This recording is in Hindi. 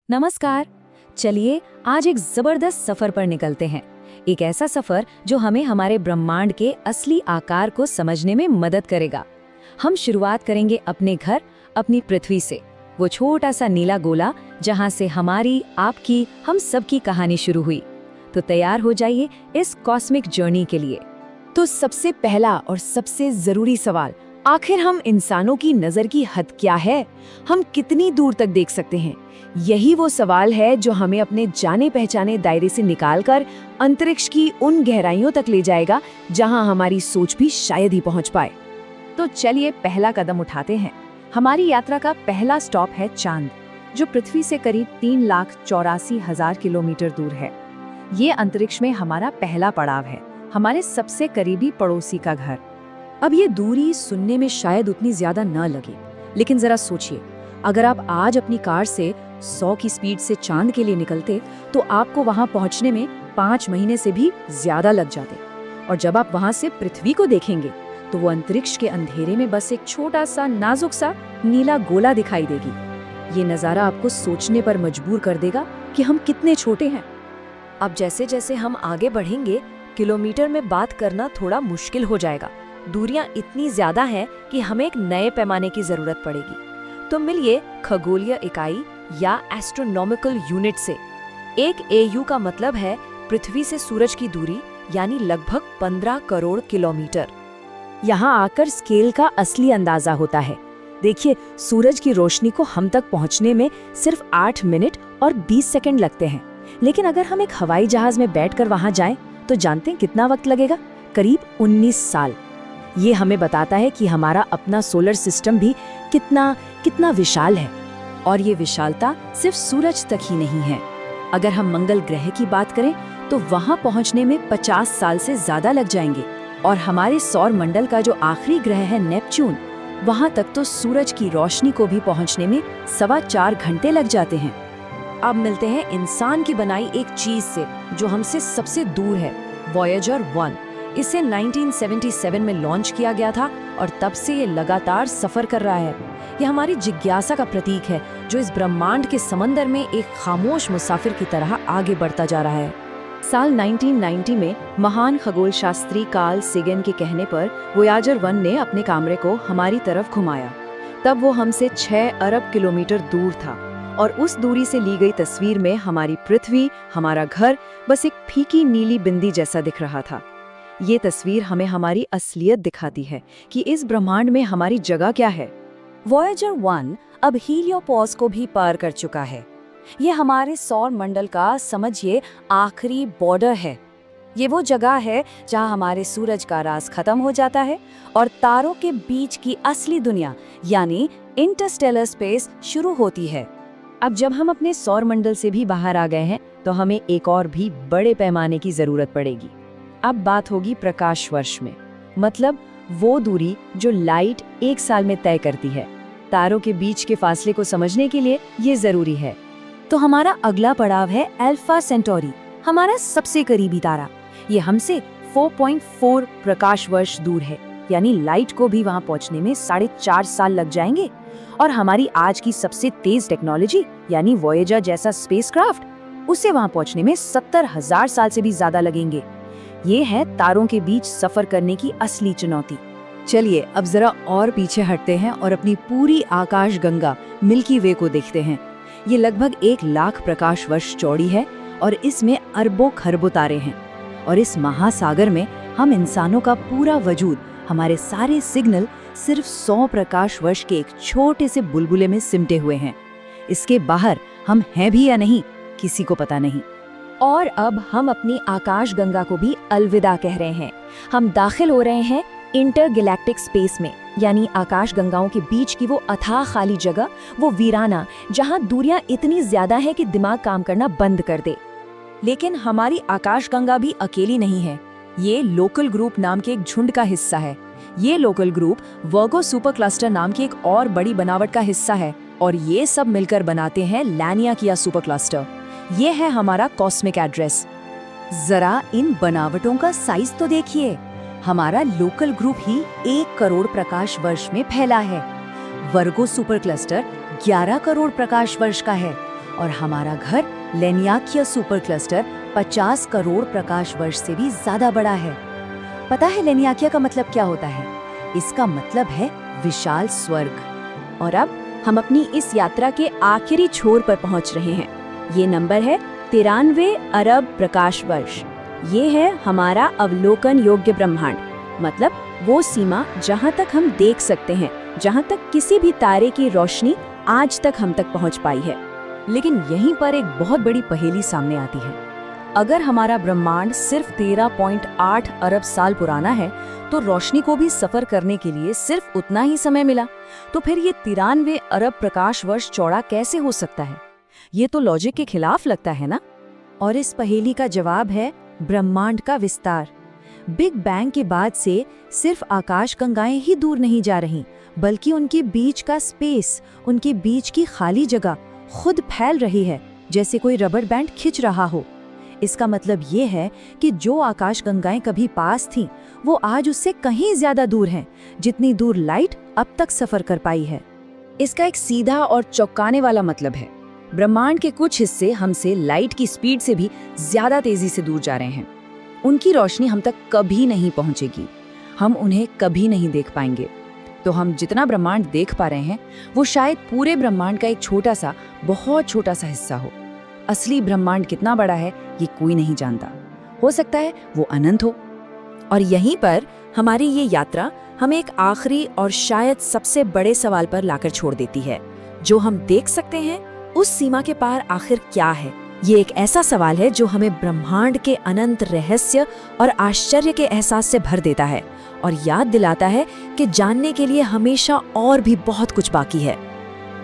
नमस्कार। चलिए आज एक जबरदस्त सफर पर निकलते हैं। एक ऐसा सफर जो हमें हमारे ब्रह्मांड के असली आकार को समझने में मदद करेगा। हम शुरुआत करेंगे अपने घर, अपनी पृथ्वी से, वो छोटा सा नीला गोला जहां से हमारी, आपकी, हम सबकी कहानी शुरू हुई। तो तैयार हो जाइए इस कॉस्मिक जर्नी के लिए। तो सबसे पहला और सबसे जरूरी सवाल, आखिर हम इंसानों की नजर की हद क्या है? हम कितनी दूर तक देख सकते हैं? यही वो सवाल है जो हमें अपने जाने पहचाने दायरे से निकालकर अंतरिक्ष की उन गहराइयों तक ले जाएगा जहां हमारी सोच भी शायद ही पहुंच पाए। तो चलिए पहला कदम उठाते हैं। हमारी यात्रा का पहला स्टॉप है चांद, जो पृथ्वी से करीब 3,84,000 किलोमीटर दूर है। ये अंतरिक्ष में हमारा पहला पड़ाव है, हमारे सबसे करीबी पड़ोसी का घर। अब ये दूरी सुनने में शायद उतनी ज्यादा न लगे, लेकिन जरा सोचिए, अगर आप आज अपनी कार से 100 की स्पीड से चांद के लिए निकलते तो आपको वहां पहुंचने में 5 महीने से भी ज्यादा लग जाते। और जब आप वहां से पृथ्वी को देखेंगे तो वो अंतरिक्ष के अंधेरे में बस एक छोटा सा नाजुक सा नीला गोला दिखाई देगी। ये नजारा आपको सोचने पर मजबूर कर देगा कि हम कितने छोटे हैं। अब जैसे जैसे हम आगे बढ़ेंगे, किलोमीटर में बात करना थोड़ा मुश्किल हो जाएगा। दूरियां इतनी ज्यादा हैं कि हमें एक नए पैमाने की जरूरत पड़ेगी। तो मिलिए खगोलीय इकाई या एस्ट्रोनॉमिकल यूनिट से। एक AU का मतलब है पृथ्वी से सूरज की दूरी, यानी लगभग 15 करोड़ किलोमीटर। यहाँ आकर स्केल का असली अंदाजा होता है। देखिए, सूरज की रोशनी को हम तक पहुँचने में सिर्फ 8 मिनट और 20 सेकंड लगते हैं। लेकिन अगर हम एक हवाई जहाज में बैठकर वहां जाएं, तो जानते हैं कितना वक्त लगेगा? करीब 19 साल। ये हमें बताता है कि हमारा अपना सोलर सिस्टम भी कितना विशाल है। और ये विशालता सिर्फ सूरज तक ही नहीं है। अगर हम मंगल ग्रह की बात करें तो वहां पहुंचने में 50 साल से ज्यादा लग जाएंगे। और हमारे सौर मंडल का जो आखिरी ग्रह है नेपच्यून, वहां तक तो सूरज की रोशनी को भी पहुंचने में 4.25 घंटे लग जाते हैं। अब मिलते हैं इंसान की बनाई एक चीज से जो हमसे सबसे दूर है, वॉयेजर 1। इसे 1977 में लॉन्च किया गया था और तब से ये लगातार सफर कर रहा है। ये हमारी जिज्ञासा का प्रतीक है, जो इस ब्रह्मांड के समंदर में एक खामोश मुसाफिर की तरह आगे बढ़ता जा रहा है। साल 1990 में महान खगोल शास्त्री कार्ल सेगन के कहने पर वॉयेजर 1 ने अपने कैमरे को हमारी तरफ घुमाया। तब वो हमसे 6 अरब किलोमीटर दूर था और उस दूरी से ली गई तस्वीर में हमारी पृथ्वी, हमारा घर, बस एक फीकी नीली बिंदी जैसा दिख रहा था। ये तस्वीर हमें हमारी असलियत दिखाती है कि इस ब्रह्मांड में हमारी जगह क्या है। वॉयेजर 1 अब हीलियोपोस को भी पार कर चुका है। ये हमारे सौर मंडल का, समझिए, आखिरी बॉर्डर है। ये वो जगह है जहां हमारे सूरज का राज खत्म हो जाता है और तारों के बीच की असली दुनिया यानी इंटरस्टेलर स्पेस शुरू होती है। अब जब हम अपने सौर मंडल से भी बाहर आ गए हैं तो हमें एक और भी बड़े पैमाने की जरूरत पड़ेगी। अब बात होगी प्रकाश वर्ष में, मतलब वो दूरी जो लाइट 1 साल में तय करती है। तारों के बीच के फासले को समझने के लिए ये जरूरी है। तो हमारा अगला पड़ाव है अल्फा सेंटोरी, हमारा सबसे करीबी तारा। ये हमसे 4.4 प्रकाश वर्ष दूर है, यानी लाइट को भी वहां पहुंचने में 4.5 साल लग जाएंगे। और हमारी आज की सबसे तेज टेक्नोलॉजी यानी वॉयेजर जैसा स्पेसक्राफ्ट, उसे वहां पहुंचने में 70,000 साल से भी ज्यादा लगेंगे। ये है तारों के बीच सफर करने की असली चुनौती। चलिए अब जरा और पीछे हटते हैं और अपनी पूरी आकाश गंगा मिल्की वे को देखते हैं। ये लगभग 1 लाख प्रकाश वर्ष चौड़ी है और इसमें अरबों खरबों तारे हैं। और इस महासागर में हम इंसानों का पूरा वजूद, हमारे सारे सिग्नल सिर्फ 100 प्रकाश वर्ष के एक छोटे से बुलबुले में सिमटे हुए हैं। इसके बाहर हम हैं भी या नहीं, किसी को पता नहीं। और अब हम अपनी आकाश गंगा को भी अलविदा कह रहे हैं। हम दाखिल हो रहे हैं इंटरगैलेक्टिक स्पेस में, यानी आकाश गंगाओं के बीच की वो अथाह खाली जगह, वो वीराना जहां दूरियां इतनी ज्यादा है कि दिमाग काम करना बंद कर दे। लेकिन हमारी आकाश गंगा भी अकेली नहीं है। ये लोकल ग्रुप नाम के एक झुंड का हिस्सा है। ये लोकल ग्रुप वर्गो सुपर क्लस्टर नाम की एक और बड़ी बनावट का हिस्सा है और ये सब मिलकर बनाते हैं लैनियाकिया सुपर क्लस्टर। ये है हमारा कॉस्मिक एड्रेस। जरा इन बनावटों का साइज तो देखिए। हमारा लोकल ग्रुप ही 1 करोड़ प्रकाश वर्ष में फैला है। वर्गो सुपर क्लस्टर 11 करोड़ प्रकाश वर्ष का है और हमारा घर लेनियाकिया सुपर क्लस्टर 50 करोड़ प्रकाश वर्ष से भी ज्यादा बड़ा है। पता है लेनियाकिया का मतलब क्या होता है? इसका मतलब है विशाल स्वर्ग। और अब हम अपनी इस यात्रा के आखिरी छोर पर पहुंच रहे हैं। ये नंबर है 93 अरब प्रकाश वर्ष। ये है हमारा अवलोकन योग्य ब्रह्मांड, मतलब वो सीमा जहां तक हम देख सकते हैं, जहां तक किसी भी तारे की रोशनी आज तक हम तक पहुंच पाई है। लेकिन यहीं पर एक बहुत बड़ी पहेली सामने आती है। अगर हमारा ब्रह्मांड सिर्फ 13.8 अरब साल पुराना है, तो रोशनी को भी सफर करने के लिए सिर्फ उतना ही समय मिला। तो फिर ये 93 अरब प्रकाश वर्ष चौड़ा कैसे हो सकता है? ये तो लॉजिक के खिलाफ लगता है ना? और इस पहेली का जवाब है ब्रह्मांड का विस्तार। बिग बैंग के बाद से सिर्फ आकाशगंगाएं ही दूर नहीं जा रही, बल्कि उनके बीच का स्पेस, उनके बीच की खाली जगह खुद फैल रही है, जैसे कोई रबर बैंड खिंच रहा हो। इसका मतलब ये है कि जो आकाशगंगाएं कभी पास थीं, वो आज उससे कहीं ज्यादा दूर हैं, जितनी दूर लाइट अब तक सफर कर पाई है। इसका एक सीधा और चौंकाने वाला मतलब है, ब्रह्मांड के कुछ हिस्से हमसे लाइट की स्पीड से भी ज्यादा तेजी से दूर जा रहे हैं। उनकी रोशनी हम तक कभी नहीं पहुंचेगी, हम उन्हें कभी नहीं देख पाएंगे। तो हम जितना ब्रह्मांड देख पा रहे हैं, वो शायद पूरे ब्रह्मांड का एक छोटा सा, बहुत छोटा सा हिस्सा हो। असली ब्रह्मांड कितना बड़ा है ये कोई नहीं जानता। हो सकता है वो अनंत हो। और यहीं पर हमारी ये यात्रा हमें एक आखिरी और शायद सबसे बड़े सवाल पर लाकर छोड़ देती है। जो हम देख सकते हैं, उस सीमा के पार आखिर क्या है? ये एक ऐसा सवाल है जो हमें ब्रह्मांड के अनंत रहस्य और आश्चर्य के एहसास से भर देता है और याद दिलाता है कि जानने के लिए हमेशा और भी बहुत कुछ बाकी है।